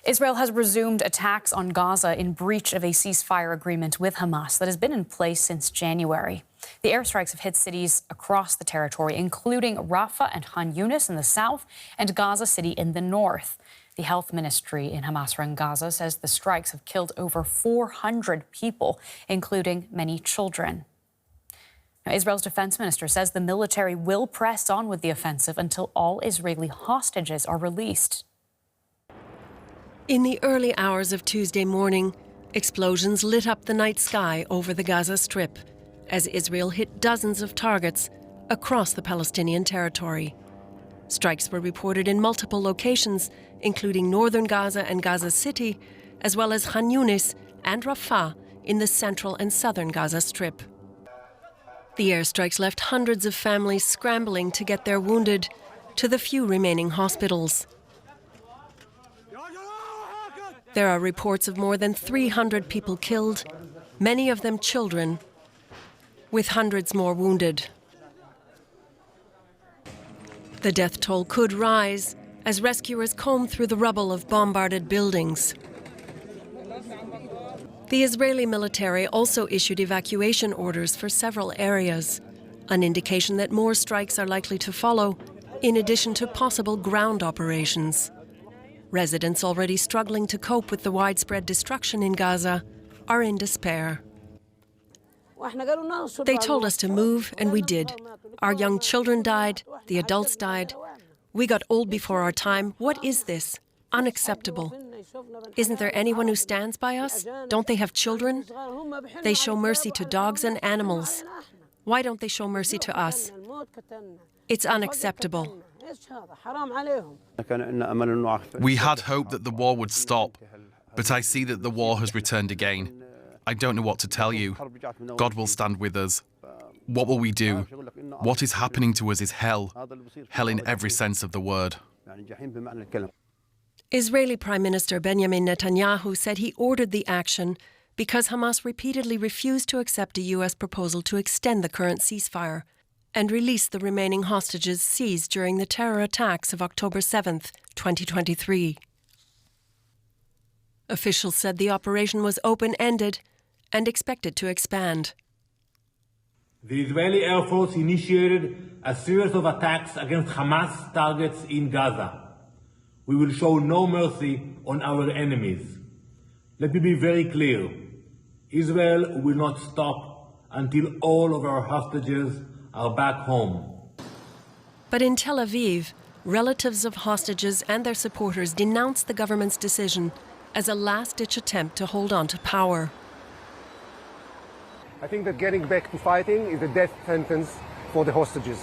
Israel has resumed attacks on Gaza in breach of a ceasefire agreement with Hamas that has been in place since January. The airstrikes have hit cities across the territory, including Rafah and Khan Younis in the south and Gaza City in the north. The health ministry in Hamas-run Gaza says the strikes have killed over 400 people, including many children. Now, Israel's defense minister says the military will press on with the offensive until all Israeli hostages are released. In the early hours of Tuesday morning, explosions lit up the night sky over the Gaza Strip as Israel hit dozens of targets across the Palestinian territory. Strikes were reported in multiple locations, including northern Gaza and Gaza City, as well as Khan Younis and Rafah in the central and southern Gaza Strip. The airstrikes left hundreds of families scrambling to get their wounded to the few remaining hospitals. There are reports of more than 300 people killed, many of them children, with hundreds more wounded. The death toll could rise as rescuers comb through the rubble of bombarded buildings. The Israeli military also issued evacuation orders for several areas, an indication that more strikes are likely to follow, in addition to possible ground operations. Residents already struggling to cope with the widespread destruction in Gaza are in despair. They told us to move, and we did. Our young children died, the adults died. We got old before our time. What is this? Unacceptable. Isn't there anyone who stands by us? Don't they have children? They show mercy to dogs and animals. Why don't they show mercy to us? It's unacceptable. We had hoped that the war would stop, but I see that the war has returned again. I don't know what to tell you. God will stand with us. What will we do? What is happening to us is hell. Hell in every sense of the word. Israeli Prime Minister Benjamin Netanyahu said he ordered the action because Hamas repeatedly refused to accept a U.S. proposal to extend the current ceasefire and release the remaining hostages seized during the terror attacks of October 7th, 2023. Officials said the operation was open-ended and expected to expand. The Israeli Air Force initiated a series of attacks against Hamas targets in Gaza. We will show no mercy on our enemies. Let me be very clear. Israel will not stop until all of our hostages are back home. But in Tel Aviv, relatives of hostages and their supporters denounced the government's decision as a last-ditch attempt to hold on to power. I think that getting back to fighting is a death sentence for the hostages.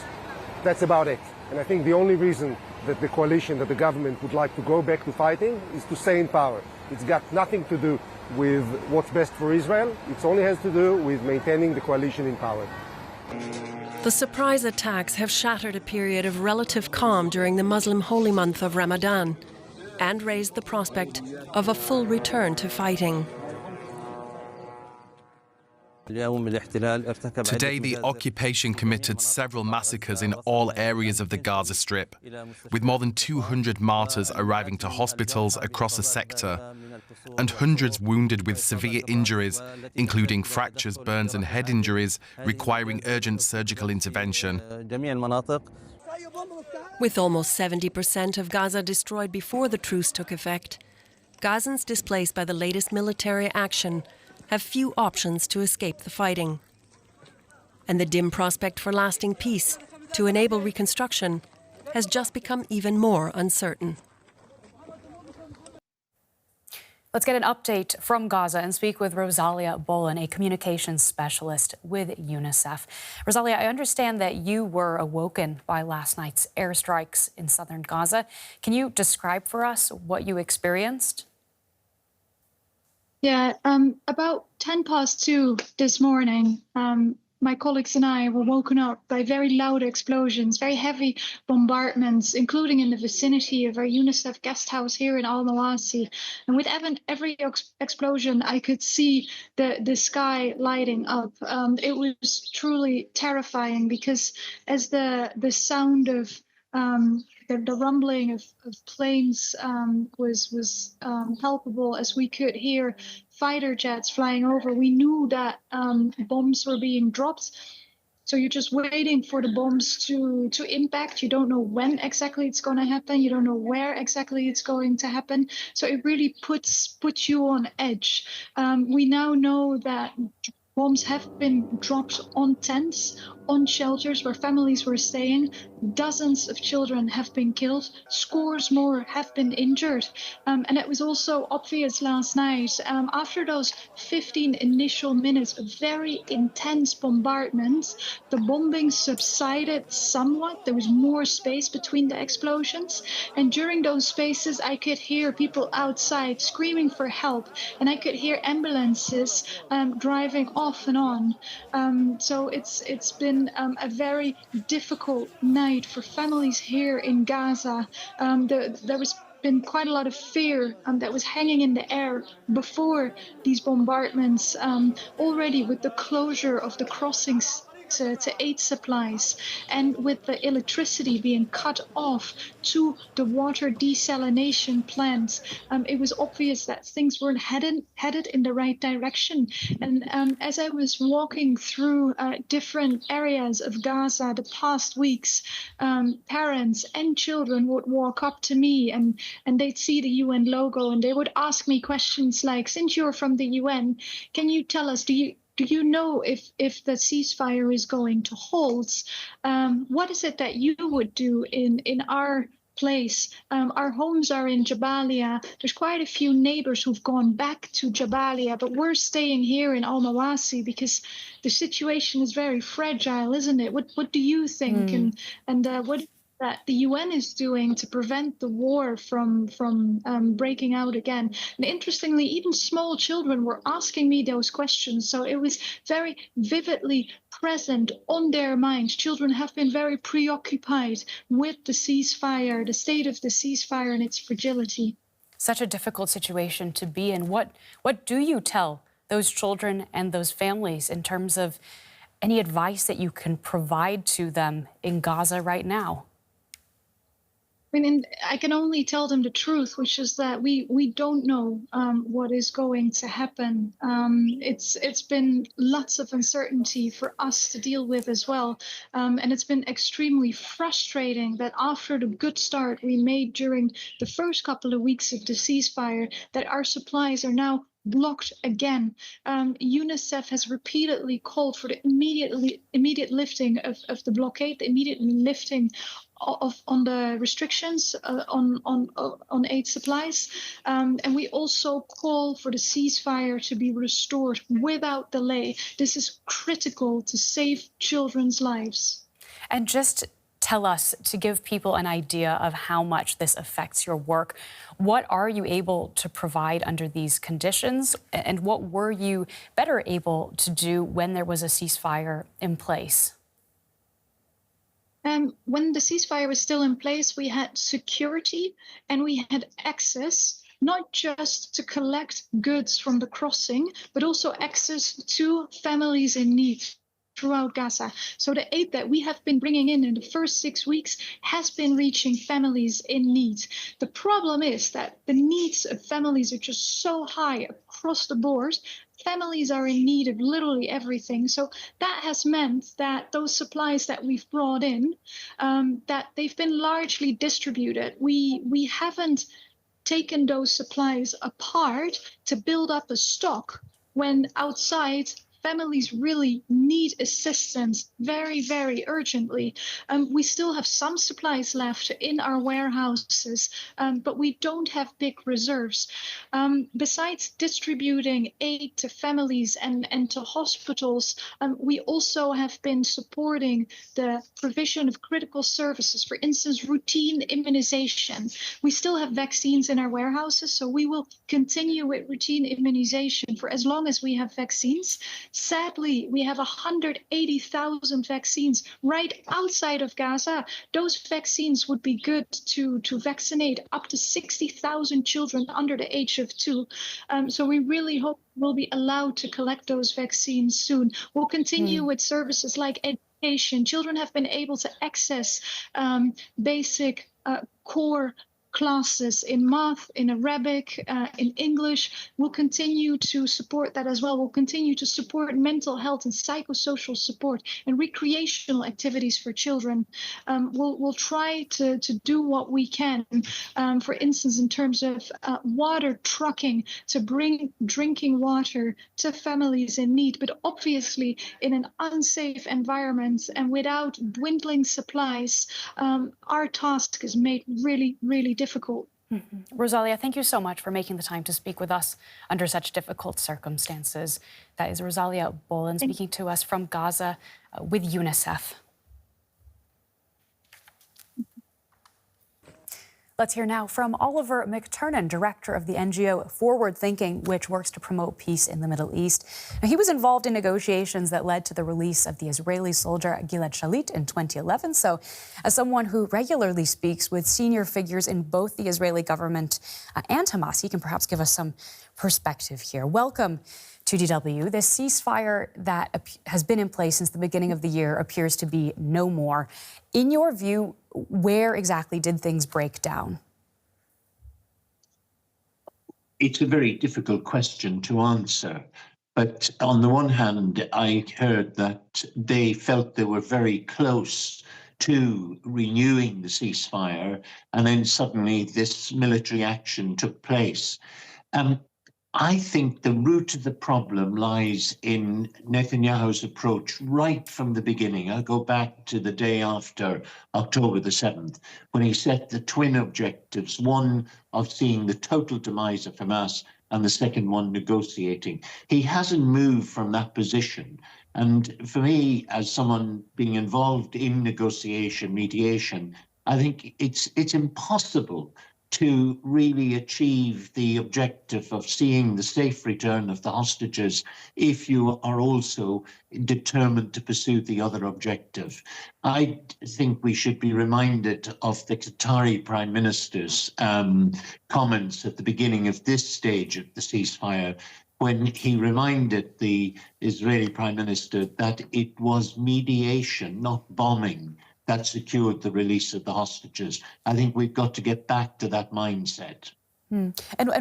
That's about it. And I think the only reason that the coalition, that the government would like to go back to fighting is to stay in power. It's got nothing to do with what's best for Israel. It only has to do with maintaining the coalition in power. The surprise attacks have shattered a period of relative calm during the Muslim holy month of Ramadan and raised the prospect of a full return to fighting. Today, the occupation committed several massacres in all areas of the Gaza Strip, with more than 200 martyrs arriving to hospitals across the sector, and hundreds wounded with severe injuries, including fractures, burns and head injuries, requiring urgent surgical intervention. With almost 70% of Gaza destroyed before the truce took effect, Gazans displaced by the latest military action have few options to escape the fighting. And the dim prospect for lasting peace to enable reconstruction has just become even more uncertain. Let's get an update from Gaza and speak with Rosalia Bollen, a communications specialist with Unicef. Rosalia, I understand that you were awoken by last night's airstrikes in southern Gaza. Can you describe for us what you experienced? Yeah, about 2:10 this morning, my colleagues and I were woken up by very loud explosions, very heavy bombardments, including in the vicinity of our Unicef guest house here in Al-Mawasi. And with every explosion, I could see the sky lighting up. It was truly terrifying because as the sound of the rumbling of planes was palpable as we could hear fighter jets flying over. We knew that bombs were being dropped. So you're just waiting for the bombs to impact. You don't know when exactly it's going to happen. You don't know where exactly it's going to happen. So it really puts you on edge. We now know that bombs have been dropped on tents, on shelters where families were staying. Dozens of children have been killed. Scores more have been injured. And it was also obvious last night, after those 15 initial minutes of very intense bombardments, the bombing subsided somewhat. There was more space between the explosions. And during those spaces, I could hear people outside screaming for help. And I could hear ambulances driving off and on. So it's been a very difficult night for families here in Gaza. There was been quite a lot of fear that was hanging in the air before these bombardments, already with the closure of the crossings to aid supplies, and with the electricity being cut off to the water desalination plants. It was obvious that things weren't headed in the right direction. And as I was walking through different areas of Gaza the past weeks, parents and children would walk up to me and they'd see the UN logo and they would ask me questions like, since you're from the UN, can you tell us, do you know if the ceasefire is going to hold? What is it that you would do in our place? Our homes are in Jabalia. There's quite a few neighbors who've gone back to Jabalia, but we're staying here in Al Mawasi because the situation is very fragile, isn't it? What do you think? And what that the UN is doing to prevent the war from breaking out again? And interestingly, even small children were asking me those questions. So it was very vividly present on their minds. Children have been very preoccupied with the ceasefire, the state of the ceasefire and its fragility. Such a difficult situation to be in. What do you tell those children and those families in terms of any advice that you can provide to them in Gaza right now? I mean, I can only tell them the truth, which is that we don't know what is going to happen. It's been lots of uncertainty for us to deal with as well. And it's been extremely frustrating that after the good start we made during the first couple of weeks of the ceasefire, that our supplies are now blocked again. Unicef has repeatedly called for the immediate lifting of the blockade, the immediate lifting on the restrictions on aid supplies, and we also call for the ceasefire to be restored without delay. This is critical to save children's lives. And just tell us, to give people an idea of how much this affects your work, what are you able to provide under these conditions, and what were you better able to do when there was a ceasefire in place? When the ceasefire was still in place, we had security and we had access, not just to collect goods from the crossing, but also access to families in need throughout Gaza. So the aid that we have been bringing in the first 6 weeks has been reaching families in need. The problem is that the needs of families are just so high across the board. Families are in need of literally everything. So that has meant that those supplies that we've brought in, that they've been largely distributed. We haven't taken those supplies apart to build up a stock when outside families really need assistance very, very urgently. We still have some supplies left in our warehouses, but we don't have big reserves. Besides distributing aid to families and to hospitals, we also have been supporting the provision of critical services, for instance, routine immunization. We still have vaccines in our warehouses, so we will continue with routine immunization for as long as we have vaccines. Sadly, we have 180,000 vaccines right outside of Gaza. Those vaccines would be good to vaccinate up to 60,000 children under the age of 2. So we really hope we'll be allowed to collect those vaccines soon. We'll continue with services like education. Children have been able to access basic core classes in math, in Arabic, in English. We'll continue to support that as well. We'll continue to support mental health and psychosocial support and recreational activities for children. We'll try to do what we can, for instance, in terms of water trucking to bring drinking water to families in need, but obviously in an unsafe environment and without dwindling supplies, our task is made really, really difficult. Rosalia, thank you so much for making the time to speak with us under such difficult circumstances. That is Rosalia Bollen speaking to us from Gaza with UNICEF. Let's hear now from Oliver McTernan, director of the NGO Forward Thinking, which works to promote peace in the Middle East. Now, he was involved in negotiations that led to the release of the Israeli soldier Gilad Shalit in 2011. So, as someone who regularly speaks with senior figures in both the Israeli government and Hamas, he can perhaps give us some perspective here. Welcome to DW. This ceasefire that has been in place since the beginning of the year appears to be no more. In your view, where exactly did things break down? It's a very difficult question to answer. But on the one hand, I heard that they felt they were very close to renewing the ceasefire, and then suddenly this military action took place. I think the root of the problem lies in Netanyahu's approach right from the beginning. I'll go back to the day after October the 7th, when he set the twin objectives, one of seeing the total demise of Hamas and the second one negotiating. He hasn't moved from that position. And for me, as someone being involved in negotiation, mediation, I think it's impossible to really achieve the objective of seeing the safe return of the hostages if you are also determined to pursue the other objective. I think we should be reminded of the Qatari Prime Minister's comments at the beginning of this stage of the ceasefire, when he reminded the Israeli Prime Minister that it was mediation, not bombing, that secured the release of the hostages. I think we've got to get back to that mindset. And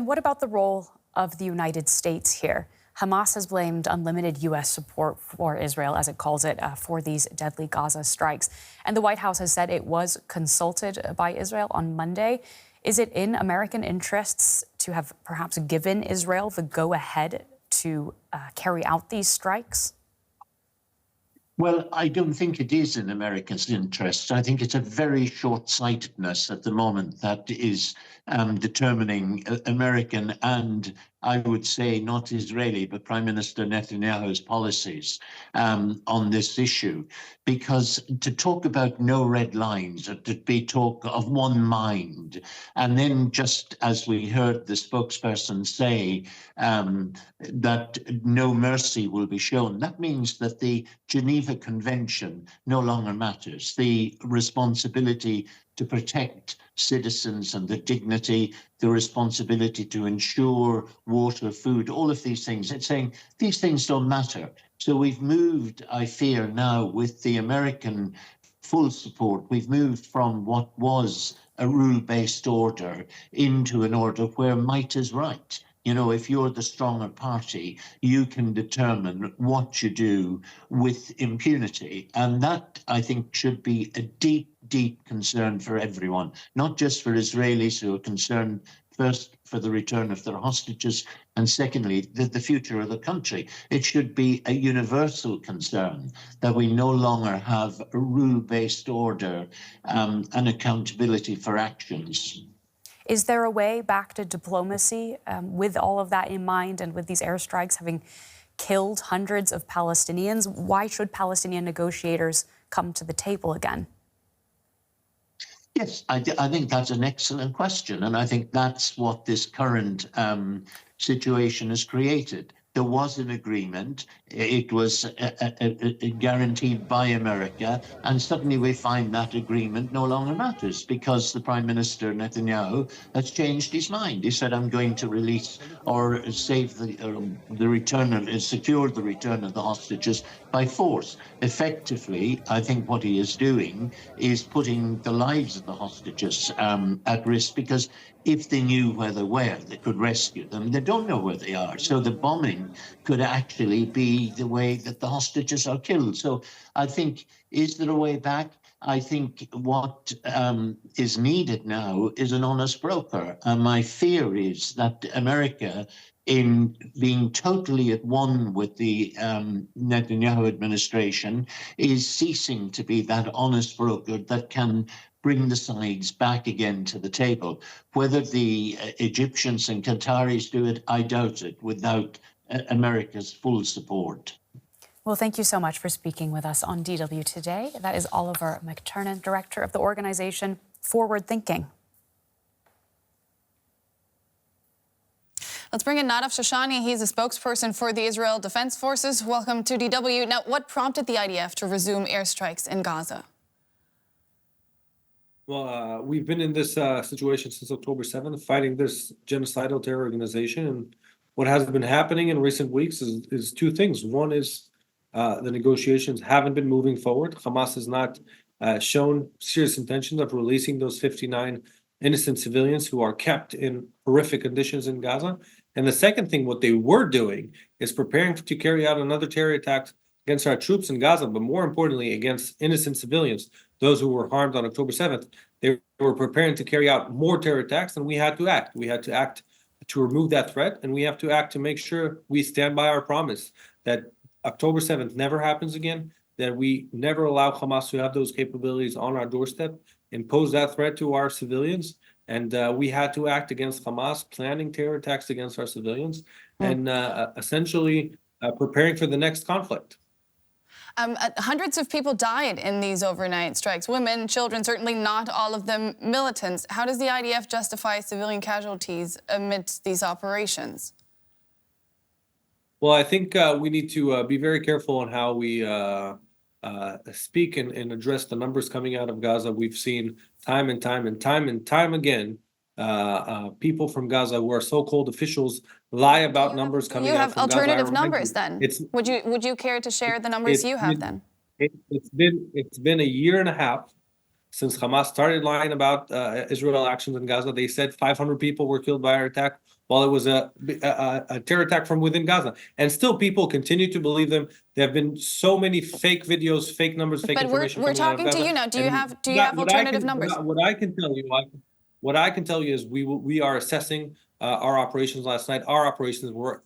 what about the role of the United States here? Hamas has blamed unlimited U.S. support for Israel, as it calls it, for these deadly Gaza strikes. And the White House has said it was consulted by Israel on Monday. Is it in American interests to have perhaps given Israel the go-ahead to carry out these strikes? Well, I don't think it is in America's interest. I think it's a very short-sightedness at the moment that is determining American and, I would say, not Israeli, but Prime Minister Netanyahu's policies on this issue. Because to talk about no red lines, or to be talk of one mind, and then just as we heard the spokesperson say that no mercy will be shown, that means that the Geneva Convention no longer matters. The responsibility to protect citizens and their dignity, the responsibility to ensure water, food, all of these things. It's saying these things don't matter. So we've moved, I fear now, with the American full support, we've moved from what was a rule-based order into an order where might is right. You know, if you're the stronger party, you can determine what you do with impunity. And that, I think, should be a deep, deep concern for everyone, not just for Israelis who are concerned first for the return of their hostages, and secondly, the future of the country. It should be a universal concern that we no longer have a rule-based order and accountability for actions. Is there a way back to diplomacy with all of that in mind, and with these airstrikes having killed hundreds of Palestinians? Why should Palestinian negotiators come to the table again? Yes, I think that's an excellent question. And I think that's what this current situation has created. There was an agreement. It was guaranteed by America. And suddenly we find that agreement no longer matters because the Prime Minister, Netanyahu, has changed his mind. He said, I'm going to release or save the return of, secure the return of the hostages by force. Effectively, I think what he is doing is putting the lives of the hostages at risk, because if they knew where they were, they could rescue them. They don't know where they are. So the bombing could actually be the way that the hostages are killed. So I think, is there a way back? I think what is needed now is an honest broker. And my fear is that America, in being totally at one with the Netanyahu administration, is ceasing to be that honest broker that can bring the sides back again to the table. Whether the Egyptians and Qataris do it, I doubt it, without America's full support. Well, thank you so much for speaking with us on DW Today. That is Oliver McTernan, director of the organization Forward Thinking. Let's bring in Nadav Shoshani. He's a spokesperson for the Israel Defense Forces. Welcome to DW. Now, what prompted the IDF to resume airstrikes in Gaza? Well, we've been in this situation since October 7th, fighting this genocidal terror organization. And what has been happening in recent weeks is two things. One is the negotiations haven't been moving forward. Hamas has not shown serious intentions of releasing those 59 innocent civilians who are kept in horrific conditions in Gaza. And the second thing, what they were doing is preparing to carry out another terror attack against our troops in Gaza, but more importantly, against innocent civilians, those who were harmed on October 7th. They were preparing to carry out more terror attacks, and we had to act. We had to act to remove that threat, and we have to act to make sure we stand by our promise that October 7th never happens again, that we never allow Hamas to have those capabilities on our doorstep, impose that threat to our civilians. And we had to act against Hamas, planning terror attacks against our civilians, and essentially preparing for the next conflict. Hundreds of people died in these overnight strikes. Women, children, certainly not all of them militants. How does the IDF justify civilian casualties amidst these operations? Well, I think we need to be very careful on how we speak and address the numbers coming out of Gaza. We've seen time and time again people from Gaza who are so-called officials lie about numbers coming out from Gaza. You have alternative numbers then. Would you care to share the numbers you have then? It's been a year and a half since Hamas started lying about Israel actions in Gaza. They said 500 people were killed by our attack, while it was a terror attack from within Gaza. And still people continue to believe them. There have been so many fake videos, fake numbers, fake information. But we're talking to you now. Do you have alternative numbers? What I can tell you is we are assessing our operations last night. Our operations were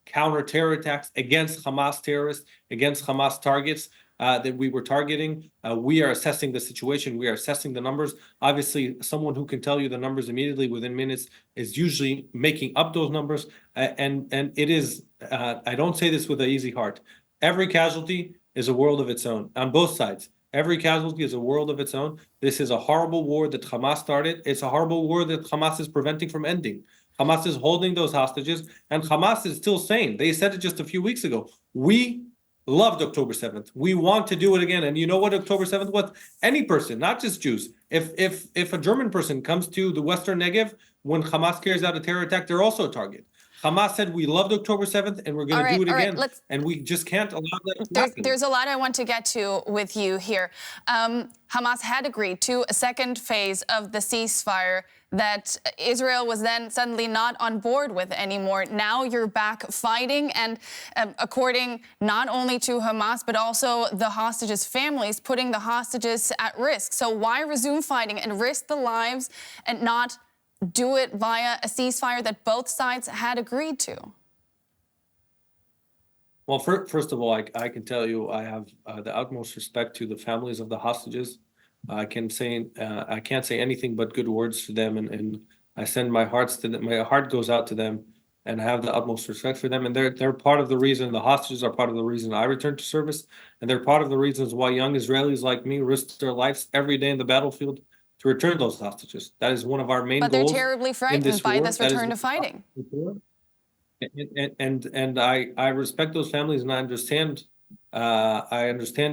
counter-terror attacks against Hamas terrorists, against Hamas targets that we were targeting. We are assessing the situation. We are assessing the numbers. Obviously, someone who can tell you the numbers immediately within minutes is usually making up those numbers. And it is, I don't say this with an easy heart. Every casualty is a world of its own on both sides. Every casualty is a world of its own. This is a horrible war that Hamas started. It's a horrible war that Hamas is preventing from ending. Hamas is holding those hostages, and Hamas is still saying, they said it just a few weeks ago, we loved October 7th. We want to do it again. And you know what October 7th was? Any person, not just Jews. If a German person comes to the Western Negev, when Hamas carries out a terror attack, they're also a target. Hamas said we loved October 7th and we're going to do it again. And we just can't allow that to happen. There's a lot I want to get to with you here. Hamas had agreed to a second phase of the ceasefire that Israel was then suddenly not on board with anymore. Now you're back fighting, and according not only to Hamas, but also the hostages' families, putting the hostages at risk. So why resume fighting and risk the lives and not do it via a ceasefire that both sides had agreed to? Well, first of all, I can tell you I have the utmost respect to the families of the hostages. I can't say anything but good words to them, and I send my heart goes out to them, and I have the utmost respect for them. And they're part of the reason, the hostages are part of the reason I returned to service, and they're part of the reasons why young Israelis like me risk their lives every day in the battlefield to return those hostages. That is one of our main goals. But they're terribly frightened by this return to fighting. And I respect those families, and I understand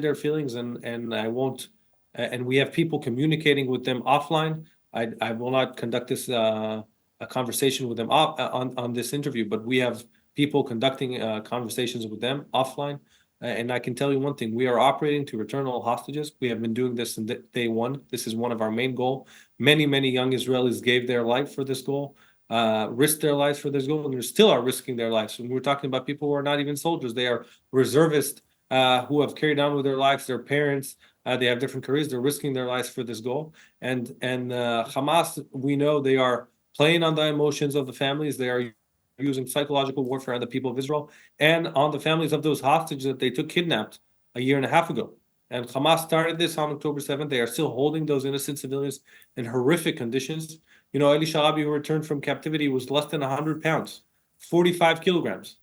their feelings, and I won't. And we have people communicating with them offline. I will not conduct this a conversation with them on this interview, but we have people conducting conversations with them offline. And I can tell you one thing, we are operating to return all hostages. We have been doing this since day one. This is one of our main goals. Many, many young Israelis gave their life for this goal, risked their lives for this goal, and they still are risking their lives. When we're talking about people who are not even soldiers, they are reservists who have carried on with their lives, their parents, they have different careers, they're risking their lives for this goal. And Hamas, we know they are playing on the emotions of the families. They are using psychological warfare on the people of Israel and on the families of those hostages that they took kidnapped a year and a half ago. And Hamas started this on October 7th. They are still holding those innocent civilians in horrific conditions. You know, Eli Sharabi, who returned from captivity, was less than 100 pounds, 45 kilograms.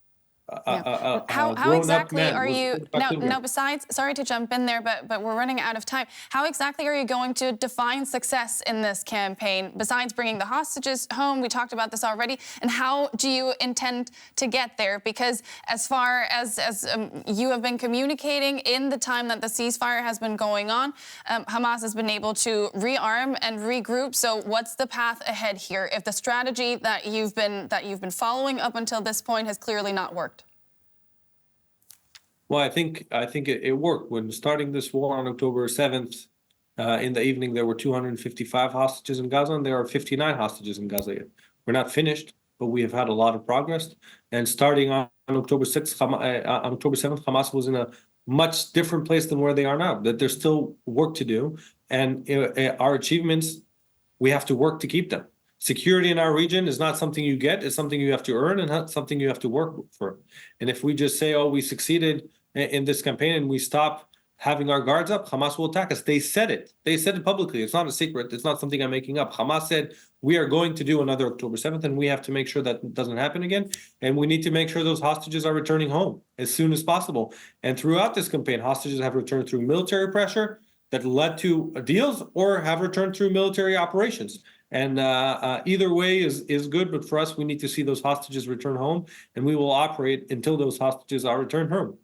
How exactly are you now? Besides, sorry to jump in there, but we're running out of time. How exactly are you going to define success in this campaign? Besides bringing the hostages home, we talked about this already. And how do you intend to get there? Because as far as you have been communicating in the time that the ceasefire has been going on, Hamas has been able to rearm and regroup. So what's the path ahead here if the strategy that you've been following up until this point has clearly not worked? Well, I think it worked. When starting this war on October 7th, in the evening, there were 255 hostages in Gaza, and there are 59 hostages in Gaza yet. We're not finished, but we have had a lot of progress. And starting on October 6th, on October 7th, Hamas was in a much different place than where they are now. That there's still work to do, and our achievements, we have to work to keep them. Security in our region is not something you get; it's something you have to earn and not something you have to work for. And if we just say, "Oh, we succeeded in this campaign," and we stop having our guards up, Hamas will attack us. They said it. They said it publicly. It's not a secret. It's not something I'm making up. Hamas said, we are going to do another October 7th, and we have to make sure that doesn't happen again. And we need to make sure those hostages are returning home as soon as possible. And throughout this campaign, hostages have returned through military pressure that led to deals or have returned through military operations. And either way is good, but for us, we need to see those hostages return home, and we will operate until those hostages are returned home.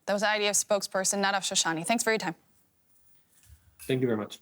That was IDF spokesperson Nadav Shoshani. Thanks for your time. Thank you very much.